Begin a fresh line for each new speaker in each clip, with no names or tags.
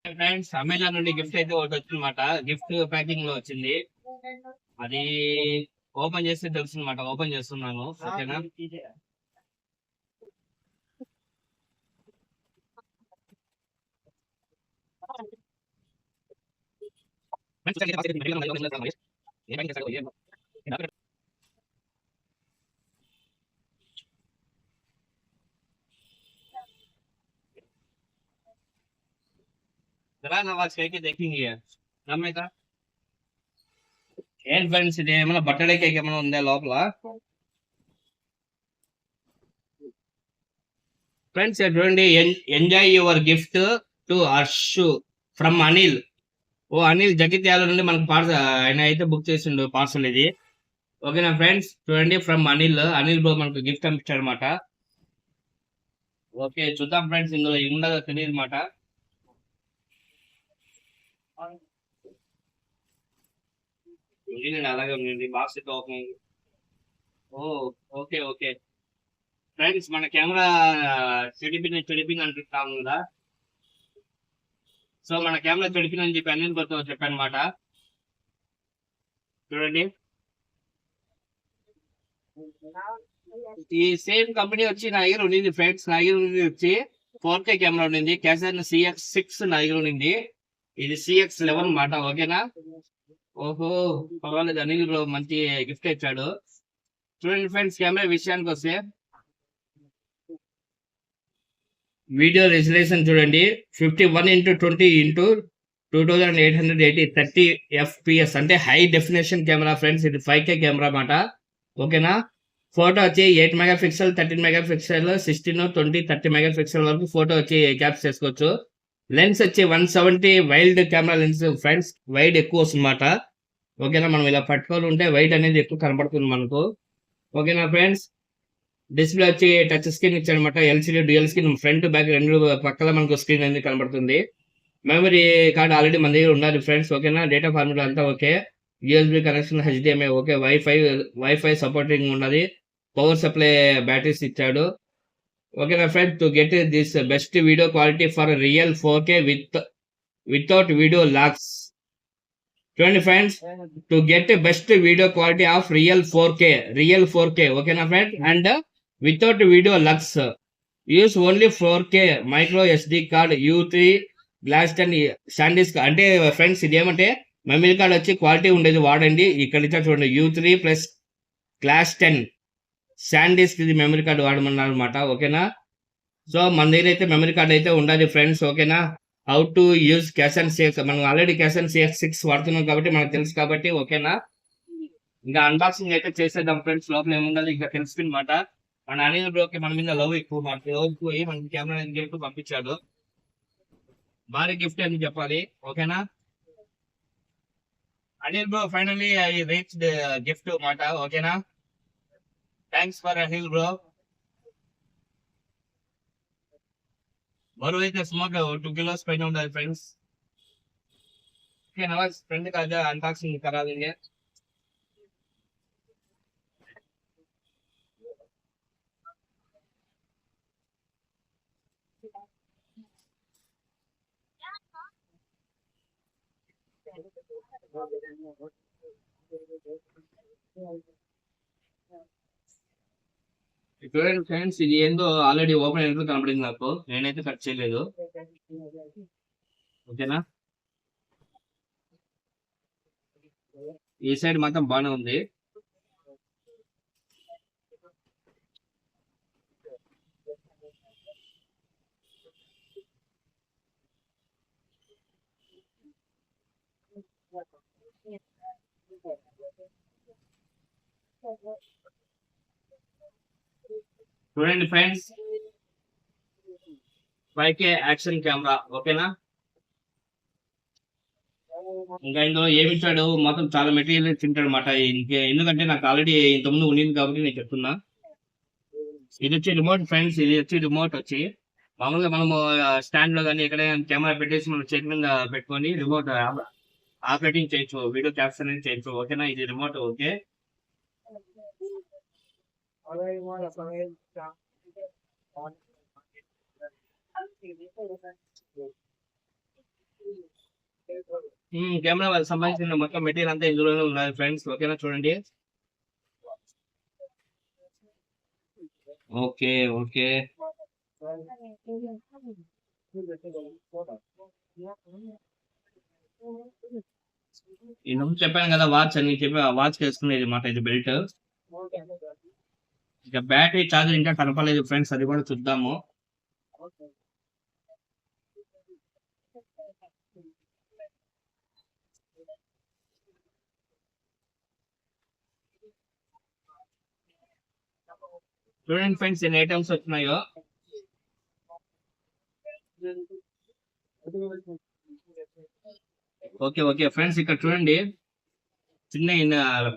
Friends Amazon నుండి gift అయితే ఒకటి వచ్చిందన్నమాట. గిఫ్ట్ ప్యాకింగ్ లో వచ్చింది. అది ఓపెన్ చేస్తే తెలుస్తుందన్నమాట. ఓపెన్ చేస్తున్నాను. ఓకేనా? जरा नवाज के देखेंगे నమ్మేదా ఏం ఫ్రెండ్స్, ఇది ఏమైనా బర్త్డే కేక్ ఏమైనా ఉందా లోపల? ఫ్రెండ్స్ చూడండి, enjoy your gift to Harshu from Anil. Oh Anil Jagtial నుండి మనకు పార్సల్ ఆయన అయితే బుక్ చేసిండు పార్సల్ ఇది. ఓకేనా ఫ్రెండ్స్, చూడండి ఫ్రమ్ అనిల్. అనిల్ బ్రో మనకు గిఫ్ట్ పంపించాడు అనమాట. ఓకే చూద్దాం ఫ్రెండ్స్, ఇందులో ఉండదో తెలియదు అనమాట. అలాగే ఉంది బాక్స్ ఓపెన్. ఓ ఓకే ఓకే ఫ్రెండ్స్, మన కెమెరా చెడిపింది అంటున్నాం కదా. సో మన కెమెరా చెడిపిందని చెప్పి అనిల్ బ్రోతో చెప్పానమాట. చూడండి, ఈ సేమ్ కంపెనీ వచ్చి నా దగ్గర ఉండింది ఫ్రెండ్స్. నా దగ్గర వచ్చి 4K కెమెరా ఉండింది. క్యాసన్ CX6 నా దగ్గర ఉండింది. ఇది CX11 మాట. ఓకేనా? ఓహో పర్వాలేదు, అనిల్ బ్రో మంచి గిఫ్ట్ ఇచ్చాడు. చూడండి ఫ్రెండ్స్, కెమెరా విషయానికి వస్తే వీడియో రెజల్యూషన్ చూడండి, 51x20x2880 30 FPS అంటే హై డెఫినేషన్ కెమెరా ఫ్రెండ్స్. ఇది 5K కెమెరా మాట. ఓకేనా? ఫోటో వచ్చి 8 మెగాపిక్సెల్, 13 మెగాపిక్సెల్, 16, 20, 30 మెగాపిక్సెల్ వరకు ఫోటో వచ్చి క్యాప్చర్ చేసుకోవచ్చు. లెన్స్ వచ్చి 170 wild camera lens friends. Wide ఎక్కువ వస్తుందన్నమాట. ఓకేనా? మనం ఇలా పట్టుకొని ఉంటే వైడ్ అనేది ఎక్కువ కనపడుతుంది మనకు. ఓకేనా ఫ్రెండ్స్? డిస్ప్లే వచ్చి టచ్ స్క్రీన్ ఇచ్చాడనమాట. LCD dual screen, front back రెండు పక్కల మనకు స్క్రీన్ అనేది కనబడుతుంది. మెమరీ కార్డ్ ఆల్రెడీ మన దగ్గర ఉండాలి ఫ్రెండ్స్. ఓకేనా? డేటా ఫార్మాట్ అంతా okay. USB connection, HDMI okay. Wifi supporting ఉన్నది. పవర్ సప్లై బ్యాటరీస్ ఇచ్చాడు. ఓకేనా friends, to get this best video quality for real 4K without video lags. చూడండి friends, to get best video quality of real 4K ఓకేనా friends, and without video lags. Use only 4K micro SD card U3 class 10 SanDisk. అంటే friends ఇది ఏమంటే memory card వచ్చి quality ఉండేది వాడండి. ఇక్కడ ఇచ్చా చూడండి, U3 ప్లస్ గ్లాస్ 10 శాండిస్క్ ఇది మెమరీ కార్డ్ వాడమన్నారు అనమాట. ఓకేనా? సో మన దగ్గర అయితే మెమరీ కార్డ్ అయితే ఉండాలి ఫ్రెండ్స్. ఓకేనా? హౌ టు యూజ్ క్యాసన్ CX, మనం ఆల్రెడీ క్యాసన్ CX6 వాడుతున్నాం కాబట్టి మనకు తెలుసు కాబట్టి. ఓకేనా? ఇంకా అన్బాక్సింగ్ అయితే చేసేద్దాం ఫ్రెండ్స్. లోపల ఏముండాలి ఇంకా తెలిసింది అనమాట. మన అనిల్ బ్రోకి మన మీద లవ్ ఎక్కువ, మనకి లవ్ ఎక్కువ, మనకి కెమెరా గిఫ్ట్ పంపించాడు. భారీ గిఫ్ట్ అని చెప్పాలి. ఓకేనా? Anil bro finally I reach the gift మాట. ఓకేనా? Thanks for Anil bro. बरुవు అయితే స్మోక్ 2 किलोस పైన ఉండాలి ఫ్రెండ్స్. ఓకే నవాజ్, ఫ్రెండ్ का आज अनबॉक्सिंग करा देंगे. చూడండి ఫ్రెండ్స్, ఇది ఏందో ఆల్రెడీ ఓపెన్ అయినట్టు కనబడింది నాకు. నేనైతే కట్ చేయలేదు. ఓకేనా? ఈ సైడ్ మాత్రం బాగానే ఉంది. చూడండి ఫ్రెండ్స్, 5K యాక్షన్ కెమెరా. ఓకేనా? ఇంకా ఇందులో ఏమి ఇచ్చాడు మొత్తం చాలా మెటీరియల్ తింటాడు అనమాట. ఎందుకంటే నాకు ఆల్రెడీ ఇంతకుముందు ఉండింది కాబట్టి నేను చెప్తున్నా. ఇది వచ్చి రిమోట్ ఫ్రెండ్స్. ఇది వచ్చి రిమోట్ వచ్చి మామూలుగా మనము స్టాండ్ లో కానీ ఎక్కడైనా కెమెరా పెట్టేసి మనం చేతి మీద పెట్టుకొని రిమోట్ ఆపరేటింగ్ చేయొచ్చు, వీడియో క్యాప్చర్ అనేది చేయొచ్చు. ఓకేనా? ఇది రిమోట్. ఓకే. కెమెరా వాళ్ళకి సంబంధించిన మొత్తం మెటీరియల్ అంతా ఇందులోనే ఉన్నది ఫ్రెండ్స్. ఓకేనా చూడండి. ఓకే. ఓకే. ఇంతకుముందు చెప్పాను కదా వాచ్ అని చెప్పి ఆ వాచ్ వేసుకునేది మాట ఇది బెల్ట్. ఇక బ్యాటరీ చార్జర్ ఇంకా కనపలేదు ఫ్రెండ్స్, అది కూడా చూద్దాము. చూడండి ఫ్రెండ్స్ ఎన్ని ఐటమ్స్ వచ్చినాయో. ఓకే. ఓకే ఫ్రెండ్స్ ఇక్కడ చూడండి, చిన్న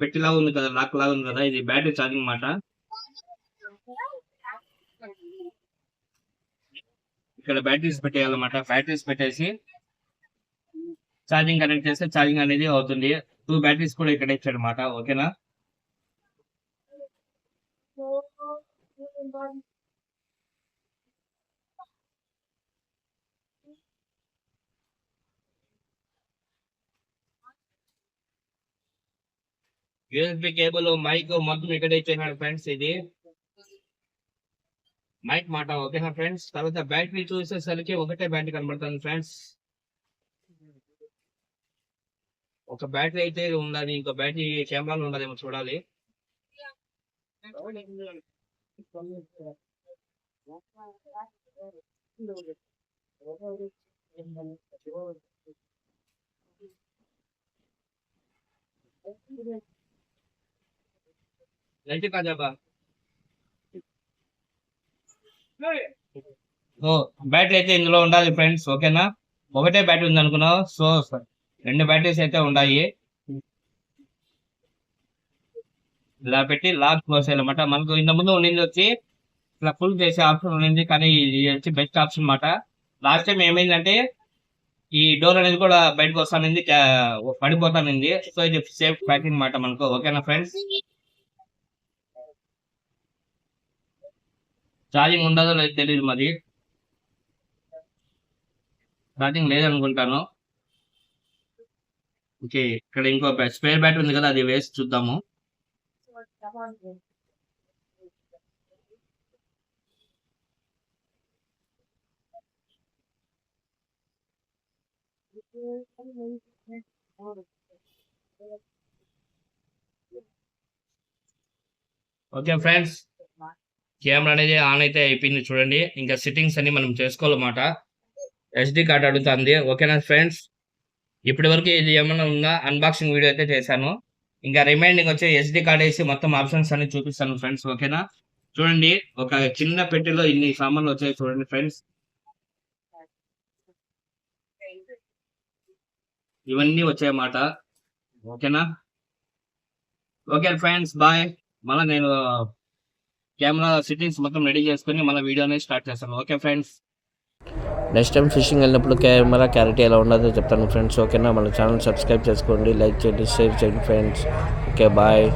పెట్టిలా ఉంది కదా, లాక్ లాగా ఉంది కదా, ఇది బ్యాటరీ ఛార్జింగ్ మాట. ఇక్కడ బ్యాటరీస్ పెట్టేయాలన్నమాట. బ్యాటరీస్ పెట్టేసి ఛార్జింగ్ కనెక్ట్ చేస్తే ఛార్జింగ్ అనేది అవుతుంది. 2 బ్యాటరీస్ కూడా ఇక్కడ ఇచ్చాడు అనమాట. ఓకేనా. యూఎస్బి కేబుల్, మైక్ మొత్తం ఇక్కడ ఇచ్చేసాడు ఫ్రెండ్స్. ఇది మైక్ మాట. ఓకేనా ఫ్రెండ్స్. తర్వాత బ్యాటరీ చూసేసరికి ఒకటే బ్యాటరీ కనబడుతుంది ఫ్రెండ్స్. ఒక బ్యాటరీ అయితే ఉండాలి, ఇంకో బ్యాటరీ కెమెరాలో ఉండదేమో చూడాలి. లైట్ కాజాబా. సో బ్యాటరీ అయితే ఇందులో ఉండాలి ఫ్రెండ్స్. ఓకేనా. ఒకటే బ్యాటరీ ఉంది అనుకున్నావు, సో 2 బ్యాటరీస్ అయితే ఉన్నాయి. ఇలా పెట్టి లాక్ క్లోజ్ చేయాలన్నమాట. మనకు ఇంత ముందు ఉండింది వచ్చి ఇట్లా ఫుల్ చేసే ఆప్షన్ ఉండింది, కానీ ఇది వచ్చి బెస్ట్ ఆప్షన్ అన్నమాట. లాస్ట్ టైం ఏమైందంటే ఈ డోర్ అనేది కూడా బయటకు వస్తానింది, పడిపోతానింది. సో ఇది సేఫ్ ప్యాకింగ్ అన్నమాట మనకు. ఓకేనా ఫ్రెండ్స్. ఛార్జింగ్ ఉండదో లేదు తెలియదు, మరి ఛార్జింగ్ లేదనుకుంటాను. ఓకే ఇక్కడ ఇంకో స్పేర్ బ్యాటరీ ఉంది కదా, అది వేసి చూద్దాము. ఓకే ఫ్రెండ్స్, కెమెరా అనేది ఆన్ అయితే అయిపోయింది చూడండి. ఇంకా సెట్టింగ్స్ అన్ని మనం చేసుకోవాలన్నమాట. SD కార్డ్ అడుగుతుంది. ఓకేనా ఫ్రెండ్స్. ఇప్పటి వరకు ఇది ఏమైనా ఉందా అన్బాక్సింగ్ వీడియో అయితే చేశాను. ఇంకా రిమైండింగ్ వచ్చి SD కార్డ్ వేసి మొత్తం ఆప్షన్స్ అన్ని చూపిస్తాను ఫ్రెండ్స్. ఓకేనా చూడండి, ఒక చిన్న పెట్టెలో ఇన్ని సామాన్లు వచ్చాయి చూడండి ఫ్రెండ్స్. ఇవన్నీ వచ్చాయన్నమాట. ఓకేనా. Okay friends bye. మళ్ళీ నేను కెమెరా సెట్టింగ్స్ మొత్తం రెడీ చేసుకుని మళ్ళీ వీడియో అనేది స్టార్ట్ చేస్తాను. Okay friends.
Next time fishing వెళ్ళినప్పుడు కెమెరా క్లారిటీ ఎలా ఉండదో చెప్తాను ఫ్రెండ్స్. ఓకేనా. మన ఛానల్ సబ్స్క్రైబ్ చేసుకోండి, లైక్ చేయండి, షేర్ చేయండి ఫ్రెండ్స్. Okay bye.